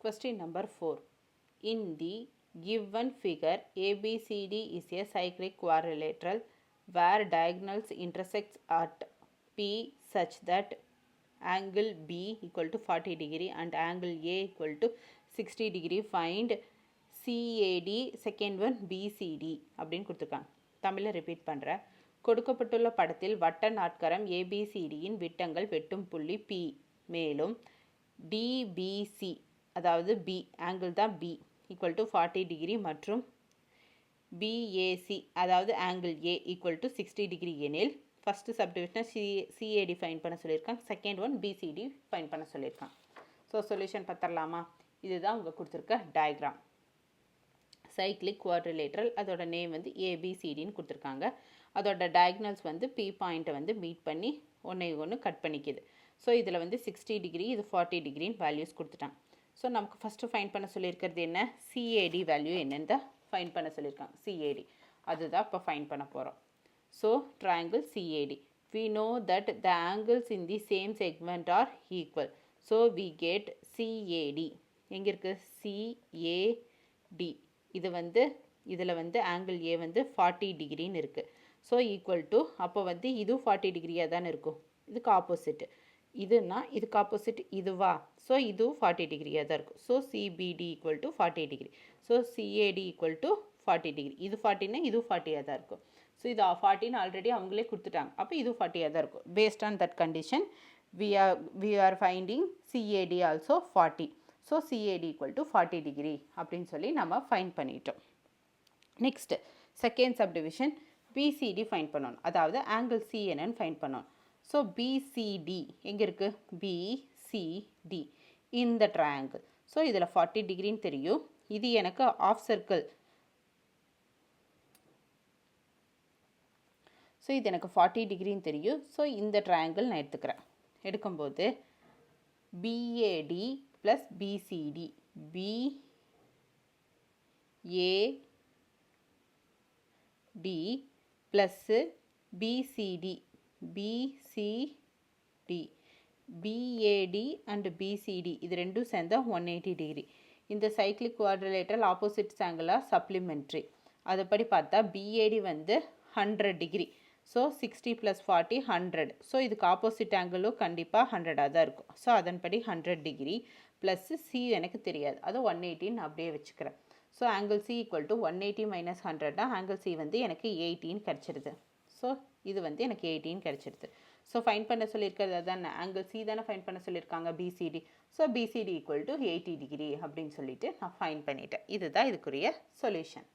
Question number 4. In the given figure, ABCD is a cyclic quadrilateral where diagonals intersect at P such that angle B equal to 40 degree and angle A equal to 60 degree. Find CAD, second one BCD அப்படின்னு கொடுத்துருக்காங்க. தமிழில் repeat பண்ணுறேன். கொடுக்கப்பட்டுள்ள படத்தில் வட்ட நாட்கரம் ABCDயின் விட்டங்கள் வெட்டும் புள்ளி P மேலும் DBC அதாவது B ஆங்கிள் தான் B ஈக்குவல் டு 40 டிகிரி மற்றும் BAC அதாவது angle A equal to 60 degree எனில் ஃபஸ்ட்டு சப்டிவிஷனை CAD ஃபைன் பண்ண சொல்லியிருக்காங்க. செகண்ட் ஒன் BCD ஃபைன் பண்ண சொல்லியிருக்காங்க. ஸோ சொல்யூஷன் பார்த்துடலாமா? இதுதான் உங்கள் கொடுத்துருக்க டயக்ராம். சைக்ளிக் குவாட்ரிலேட்ரல், அதோட நேம் வந்து ABCDன்னு கொடுத்துருக்காங்க. அதோட டயக்னல்ஸ் வந்து P பாயிண்ட்டை வந்து மீட் பண்ணி ஒன்று கட் பண்ணிக்குது. ஸோ இதில் வந்து 60 டிகிரி, இது 40 டிகிரின்னு வேல்யூஸ் கொடுத்துட்டாங்க. ஸோ நமக்கு ஃபஸ்ட்டு ஃபைன் பண்ண சொல்லியிருக்கிறது என்ன? CAD வேல்யூ என்னன்னு தான் ஃபைன் பண்ண சொல்லியிருக்காங்க. CAD அதுதான் இப்போ ஃபைன் பண்ண போகிறோம். So triangle CAD. We know that the angles in the same segment are equal. So we get CAD. எங்கே இருக்குது? CAD. இது வந்து இதில் வந்து ஆங்கிள் A வந்து 40 டிகிரின்னு இருக்குது. ஸோ ஈக்குவல் டு அப்போ வந்து இது 40 டிகிரியாக தானே இருக்கும். இதுக்கு ஆப்போசிட்டு இதுனா இதுக்கு ஆப்போசிட் இதுவா? ஸோ இதுவும் 40 டிகிரியாக தான் இருக்கும். So CBD equal to 40 degree. So CAD equal to 40 degree. இது 40னா இதுவும் 40யாக தான் இருக்கும். ஸோ இது 40ன்னு ஆல்ரெடி அவங்களே கொடுத்துட்டாங்க. அப்போ இது 40யாக தான் இருக்கும். Based on that condition we are finding CAD also 40. So CAD equal to 40 degree அப்படின்னு சொல்லி நம்ம ஃபைன் பண்ணிட்டோம். Next second subdivision BCD fine பண்ணணும். அதாவது ஆங்கிள் C என்னன்னு ஃபைன் பண்ணணும். ஸோ BCD எங்கே இருக்குது? BCD இந்த ட்ரையாங்கிள். ஸோ இதில் 40 டிகிரின்னு தெரியும். இது எனக்கு ஆஃப் சர்க்கிள். ஸோ இது எனக்கு 40 டிகிரின்னு தெரியும். ஸோ இந்த ட்ரையாங்கிள் நான் எடுத்துக்கிறேன். எடுக்கும்போது BAD plus BCD, BAD plus BCD, BAD and BCD இது ரெண்டும் சேர்ந்தா 180 டிகிரி. இந்த சைக்ளிக் குவாட்ரிலேட்ரல் ஆப்போசிட்ஸ் ஆங்கிளாக சப்ளிமெண்ட்ரி. அதுபடி பார்த்தா BAD வந்து 100 டிகிரி. ஸோ 60 + 40 100. ஸோ இதுக்கு ஆப்போசிட் ஆங்கிளும் கண்டிப்பாக 100ஆக தான் இருக்கும். ஸோ அதன்படி 100 டிகிரி ப்ளஸ்ஸு C எனக்கு தெரியாது, அது 180 அப்படியே வச்சுக்கிறேன். So angle C equal to 180 - 100 angle C வந்து எனக்கு 18 கிடச்சிருது. ஸோ இது வந்து எனக்கு 18 கிடச்சிருது. ஸோ ஃபைன் பண்ண சொல்லியிருக்கிறது தானே, ஆங்கிள் C தானே ஃபைன் பண்ண சொல்லியிருக்காங்க BCD. So BCD equal to 80 degree அப்படின்னு சொல்லிட்டு நான் ஃபைன் பண்ணிட்டேன். இதுதான் இதுக்குரிய சொல்யூஷன்.